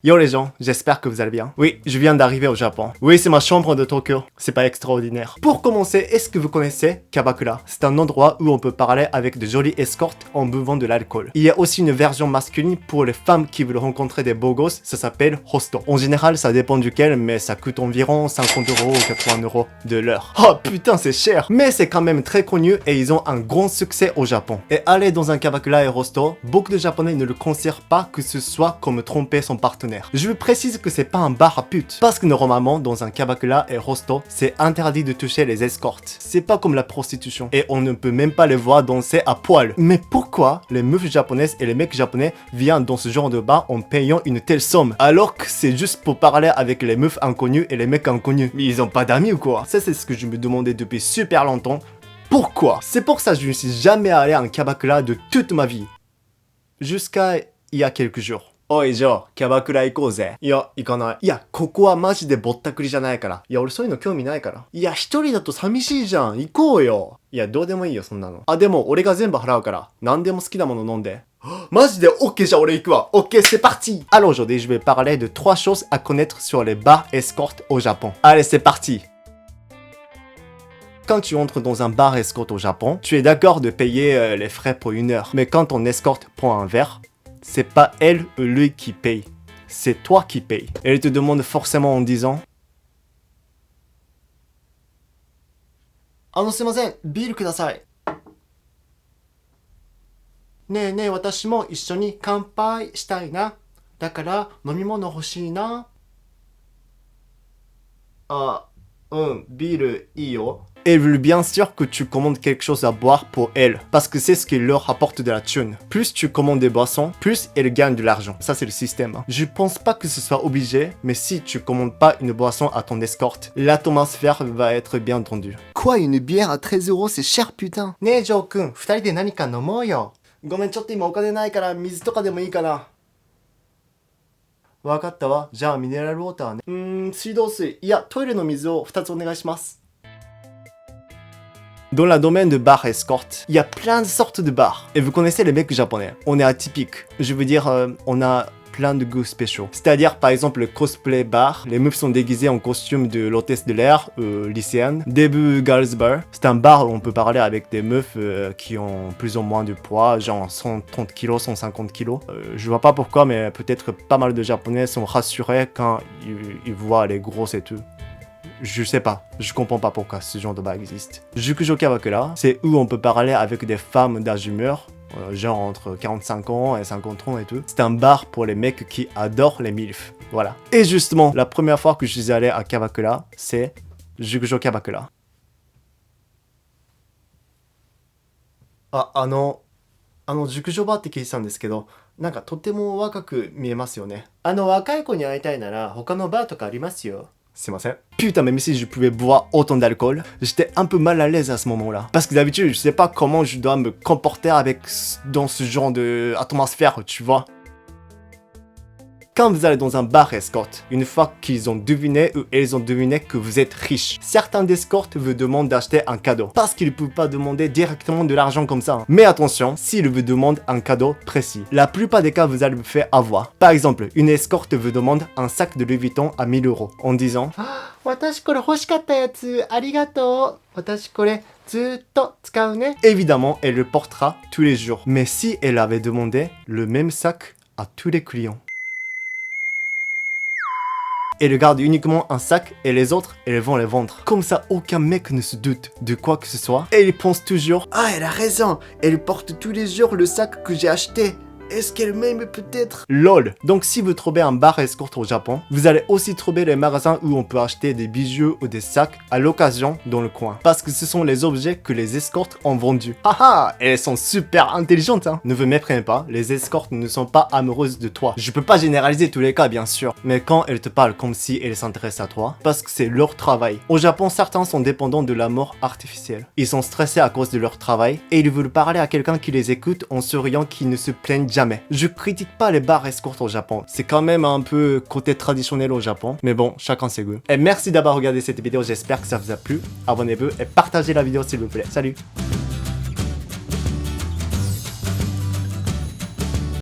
Yo les gens, j'espère que vous allez bien. Oui, je viens d'arriver au Japon. Oui, c'est ma chambre de Tokyo. C'est pas extraordinaire. Pour commencer, est-ce que vous connaissez Kabakura? C'est un endroit où on peut parler avec de jolies escortes en buvant de l'alcool. Il y a aussi une version masculine pour les femmes qui veulent rencontrer des beaux gosses, ça s'appelle Hosto. En général, ça dépend duquel, mais ça coûte environ 50 € ou 80 € de l'heure. Oh putain, c'est cher! Mais c'est quand même très connu et ils ont un grand succès au Japon. Et aller dans un Kabakura et Hosto, beaucoup de Japonais ne le considèrent pas que ce soit comme tromper son partenaire. Je vous précise que c'est pas un bar à pute, parce que normalement dans un Kabakura et Hosto, c'est interdit de toucher les escortes. C'est pas comme la prostitution, et on ne peut même pas les voir danser à poil. Mais pourquoi les meufs japonaises et les mecs japonais viennent dans ce genre de bar en payant une telle somme, alors que c'est juste pour parler avec les meufs inconnues et les mecs inconnus? Mais ils ont pas d'amis ou quoi? Ça c'est ce que je me demandais depuis super longtemps. Pourquoi? C'est pour ça que je ne suis jamais allé à un Kabakura de toute ma vie. Jusqu'à il y a quelques jours. おい、ジョー、キャバクラ行こうぜ。いや、行かない。いや、ここはマジでぼったくりじゃないから。いや、俺そういうの興味ないから。いや、一人だと寂しいじゃん。行こうよ。いや、どうでもいいよ、そんなの。あ、でも、俺が全部払うから。何でも好きなもの飲んで。マジで OK じゃあ俺行くわ。OK, c'est parti. Alors aujourd'hui, je vais parler de 3 choses à connaître sur les bars escortes au Japon. Allez, c'est parti. Quand tu entres dans un bar escorte au Japon, tu es d'accord de payer les frais pour 1 heure. Mais quand ton escorte prend un verre, c'est pas elle ou lui qui paye, c'est toi qui paye. Elle te demande forcément en disant « すいません、ビールください。ねえねえ、私も一緒に乾杯したいな。だから飲み物欲しいな。あ、うん、ビールいいよ。» Elle veut bien sûr que tu commandes quelque chose à boire pour elle, parce que c'est ce qui leur apporte de la thune. Plus tu commandes des boissons, plus elle gagne de l'argent. Ça c'est le système. Je pense pas que ce soit obligé, mais si tu commandes pas une boisson à ton escorte, l'atmosphère va être bien tendue. Quoi, une bière à 13 € c'est cher putain. ねえジョー君、2人で何か飲もうよ。ごめん、ちょっと今お金ないから水とかでもいいかな。わかったわ。じゃあミネラルウォーターね。水道水。いや、トイレの水を2つお願いします。Dans le domaine de bar escorte, il y a plein de sortes de bars. Et vous connaissez les mecs japonais. On est atypique. Je veux dire, on a plein de goûts spéciaux. C'est-à-dire, par exemple, le cosplay bar. Les meufs sont déguisées en costume de l'hôtesse de l'air, lycéenne. Début Girls Bar. C'est un bar où on peut parler avec des meufs qui ont plus ou moins de poids, genre 130 kg, 150 kg. Je vois pas pourquoi, mais peut-être pas mal de Japonais sont rassurés quand ils voient les grosses et tout. Je sais pas, je comprends pas pourquoi ce genre de bar existe. Jukujo Kabakura, c'est où on peut parler avec des femmes d'âge mûr, genre entre 45 ans et 50 ans et tout. C'est un bar pour les mecs qui adorent les MILF, voilà. Et justement, la première fois que je suis allé à Kabakura, c'est Jukujo Kabakura. 熟女バーって聞いてたんですけど、なんかとっても若く見えますよね。若い子に会いたいなら他のバーとかありますよ。C'est moi ça. Putain, même si je pouvais boire autant d'alcool, j'étais un peu mal à l'aise à ce moment-là. Parce que d'habitude, je sais pas comment je dois me comporter dans ce genre d'atmosphère, tu vois. Quand vous allez dans un bar escorte, une fois qu'ils ont deviné ou elles ont deviné que vous êtes riche, certains d'escortes vous demandent d'acheter un cadeau. Parce qu'ils ne peuvent pas demander directement de l'argent comme ça. Mais attention, s'ils vous demandent un cadeau précis, la plupart des cas vous allez vous faire avoir. Par exemple, une escorte vous demande un sac de Louis Vuitton à 1000 € en disant « Évidemment, elle le portera tous les jours. Mais si elle avait demandé le même sac à tous les clients, elle garde uniquement un sac et les autres, elles vont les vendre. Comme ça, aucun mec ne se doute de quoi que ce soit. Et ils pensent toujours « Ah, elle a raison, elle porte tous les jours le sac que j'ai acheté. Est-ce qu'elle m'aime peut-être ?» LOL. Donc si vous trouvez un bar escorte au Japon, vous allez aussi trouver les magasins où on peut acheter des bijoux ou des sacs à l'occasion dans le coin. Parce que ce sont les objets que les escortes ont vendus. Haha, elles sont super intelligentes hein. Ne vous méprenez pas, les escortes ne sont pas amoureuses de toi. Je peux pas généraliser tous les cas bien sûr, mais quand elles te parlent comme si elles s'intéressent à toi, parce que c'est leur travail. Au Japon, certains sont dépendants de l'amour artificiel. Ils sont stressés à cause de leur travail et ils veulent parler à quelqu'un qui les écoute en souriant, qui ne se plaignent jamais. Je critique pas les bars escortes au Japon, c'est quand même un peu côté traditionnel au Japon, mais bon, chacun ses goûts. Et merci d'avoir regardé cette vidéo, j'espère que ça vous a plu. Abonnez-vous et partagez la vidéo s'il vous plaît. Salut!